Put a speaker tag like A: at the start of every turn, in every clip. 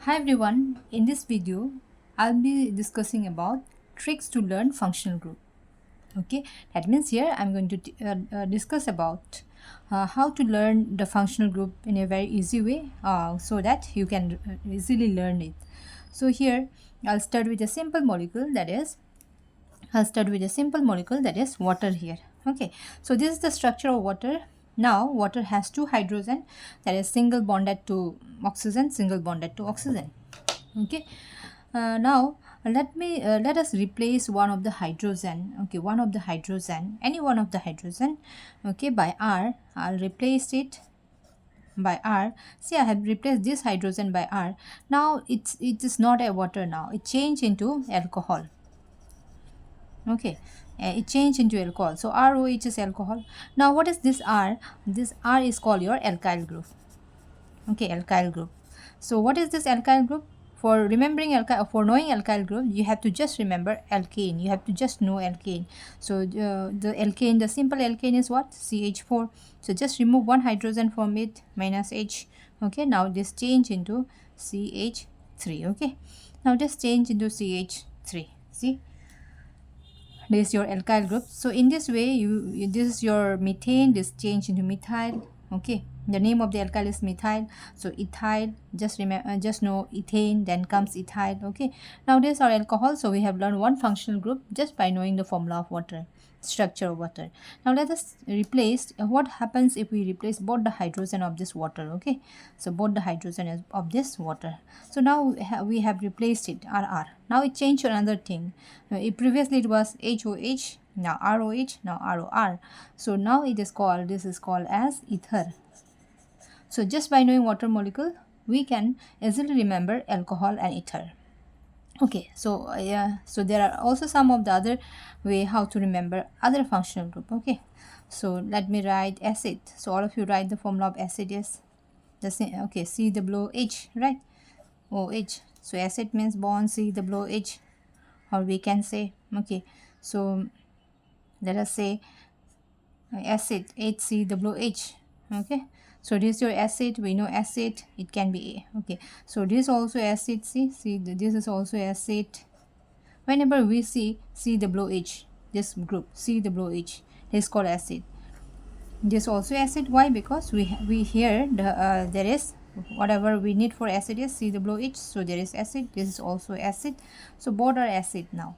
A: Hi everyone, in this video I'll be discussing about tricks to learn functional group. Okay, that means here I'm going to discuss about how to learn the functional group in a very easy way so that you can easily learn it. So here I'll start with a simple molecule that is water here. Okay, so this is the structure of water. Now water has two hydrogen, that is single bonded to oxygen, single bonded to oxygen. Okay, now let us replace one of the hydrogen. Okay, one of the hydrogen, any one of the hydrogen, okay, by R. I'll replace it by R. See, I have replaced this hydrogen by R. Now it is not a water. Now it changed into alcohol. Okay, it changed into alcohol. So ROH is alcohol. Now what is this R? This R is called your alkyl group. Okay, alkyl group. So what is this alkyl group? For knowing alkyl group, you have to just remember alkane. You have to just know alkane. So the alkane, the simple alkane is what? CH4. So just remove one hydrogen from it, minus H. Okay, now this change into CH3. Okay, now just change into CH3. See, this is your alkyl group. So in this way, this is your methane. This change into methyl. Okay, the name of the alkyl is methyl. So ethyl, just remember, just know ethane, then comes ethyl. Okay, now this is our alcohol. So we have learned one functional group just by knowing the formula of water, structure of water. Now let us replace. What happens if we replace both the hydrogen of this water? Okay, so both the hydrogen of this water. So now we have replaced it, RR. Now it changed to another thing. Previously it was HOH, now ROH, now ROR. So now this is called as ether. So just by knowing water molecule, we can easily remember alcohol and ether. Okay, so so there are also some of the other way how to remember other functional group. Okay, so let me write acid. So all of you write the formula of acid is the same. Okay, COH, right? OH. So acid means bond COH, or we can say, okay, so let us say acid HCOH. Okay, so this is your acid. We know acid, it can be A. Okay, so this is also acid. See, this is also acid. Whenever we see COH, this group COH, this is called acid. This is also acid. Why? Because we here there is whatever we need for acid is COH, so there is acid. This is also acid. So both are acid now.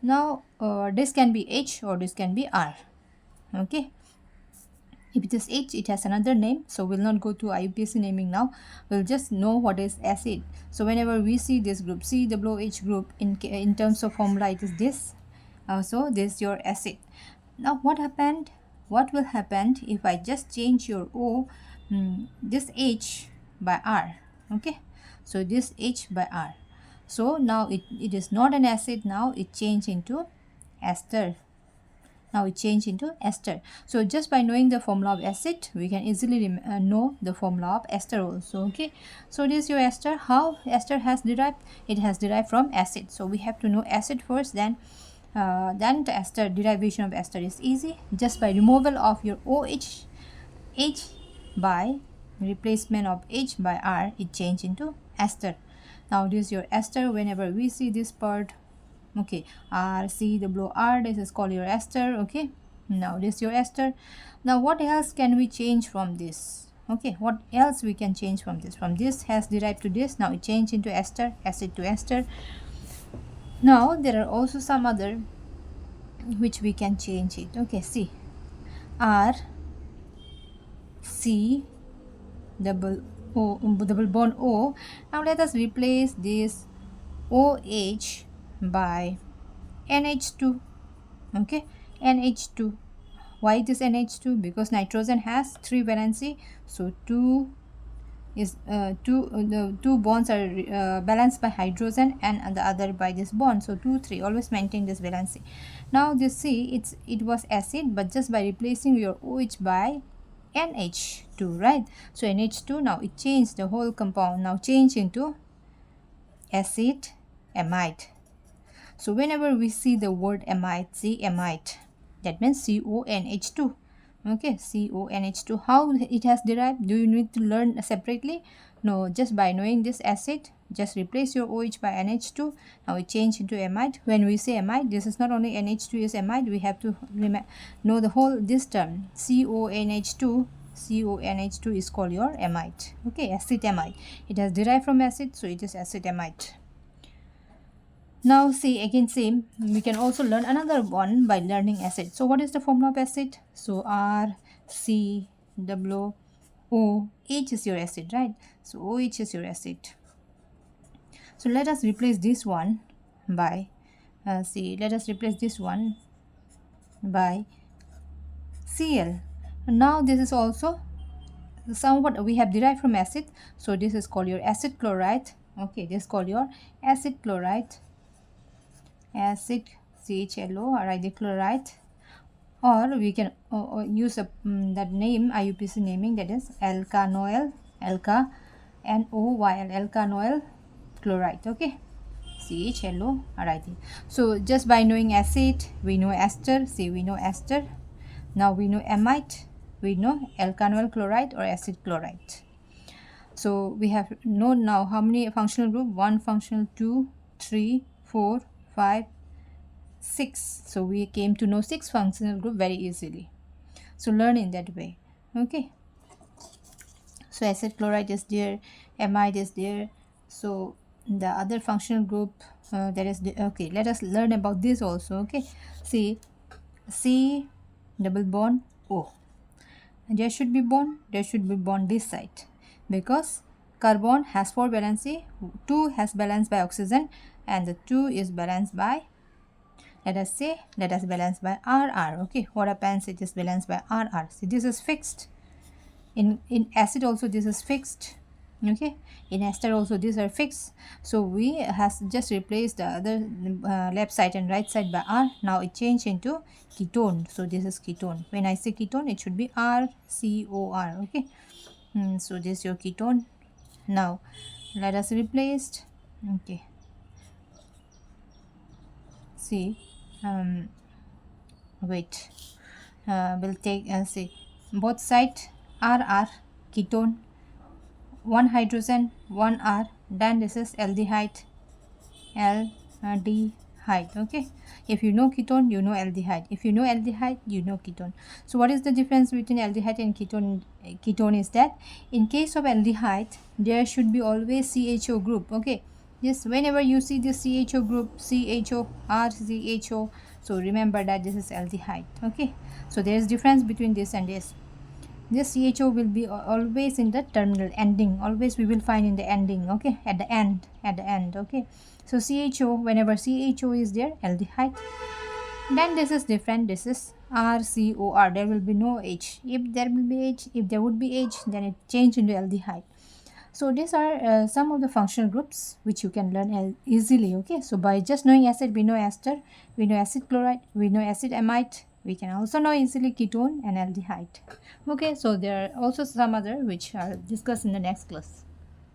A: Now this can be H or this can be R. Okay, if it is H, it has another name, so we'll not go to IUPAC naming now. We'll just know what is acid. So whenever we see this group COH group, in terms of formula, it is this. So this is your acid. Now what will happen if I just change your this H by R? Okay, so this H by R. So now it is not an acid. Now it changed into ester. Now it changed into ester. So just by knowing the formula of acid, we can easily know the formula of ester also. Okay, so this is your ester. How ester has derived? It has derived from acid. So we have to know acid first, then the ester. Derivation of ester is easy. Just by removal of your OH, H by replacement of H by R, it changed into ester. Now this is your ester. Whenever we see this part, okay, RCOR, this is called your ester. Okay, now this is your ester. Now what else can we change from this? Okay, what else we can change from this? From this has derived to this. Now it changed into ester, acid to ester. Now there are also some other which we can change it. Okay, see, R C double bond O. Now let us replace this OH by NH2. Okay, NH2. Why this NH2? Because nitrogen has 3 valency, so two bonds are balanced by hydrogen and the other by this bond. So 2 3 always maintain this valency. Now this C, it was acid, but just by replacing your OH by NH2, right? So NH2, now it changed the whole compound, now change into acid amide. So whenever we see the word amide, see amide, that means CONH2. Okay, CONH2. How it has derived? Do you need to learn separately? No, just by knowing this acid, just replace your OH by NH2. Now we change into amide. When we say amide, this is not only NH2 is amide, we have to know the whole this term. CONH2, CONH2 is called your amide. Okay, acetamide. It has derived from acid, so it is acetamide. Now see, again same, we can also learn another one by learning acid. So what is the formula of acid? So R, C, W, O, H is your acid, right? So OH is your acid. So let us replace this one by let us replace this one by Cl. Now this is also somewhat we have derived from acid, so this is called your acid chloride. Okay, this is called your acid chloride, acid CHLO or either chloride, or we can use that name IUPAC naming, that is alkanoyl, alka NOYL, alkanoyl chloride. Okay, CHLO RID. So just by knowing acid, we know ester. See, we know ester. Now we know amide, we know alkanoyl chloride or acid chloride. So we have known now how many functional group? 1 functional, 2, 3, 4, 5, 6. So we came to know 6 functional group very easily. So learn in that way. Okay, so acid chloride is there, amide is there. So the other functional group that is the, okay, let us learn about this also. Okay, see, C double bond O, there should be bond this side, because carbon has 4 valency, 2 has balanced by oxygen, and the 2 is balanced by, let us balance by RR. Okay, what happens, it is balanced by RR. See, this is fixed. In acid also this is fixed. Okay, in ester also these are fixed. So we has just replaced the other left side and right side by R. Now it changed into ketone. So this is ketone. When I say ketone, it should be RCOR. Okay, so this is your ketone. Now let us replace. Okay, see, wait, we'll take see both side RR ketone, 1 hydrogen, 1 R, then this is aldehyde, aldehyde. Okay, if you know ketone, you know aldehyde. If you know aldehyde, you know ketone. So what is the difference between aldehyde and ketone? Ketone is that in case of aldehyde, there should be always CHO group. Okay, just whenever you see this CHO group, CHO, RCHO, so remember that this is aldehyde. Okay, so there is difference between this and this. This CHO will be always in the terminal ending, always we will find in the ending. Okay, at the end. Okay, so CHO, whenever CHO is there, aldehyde. Then this is different, this is RCOR, there will be no H. If there would be H, then it change into aldehyde. So these are some of the functional groups which you can learn easily. Okay, so by just knowing acid, we know ester, we know acid chloride, we know acid amide, we can also know easily ketone and aldehyde. Okay, so there are also some other which are discussed in the next class.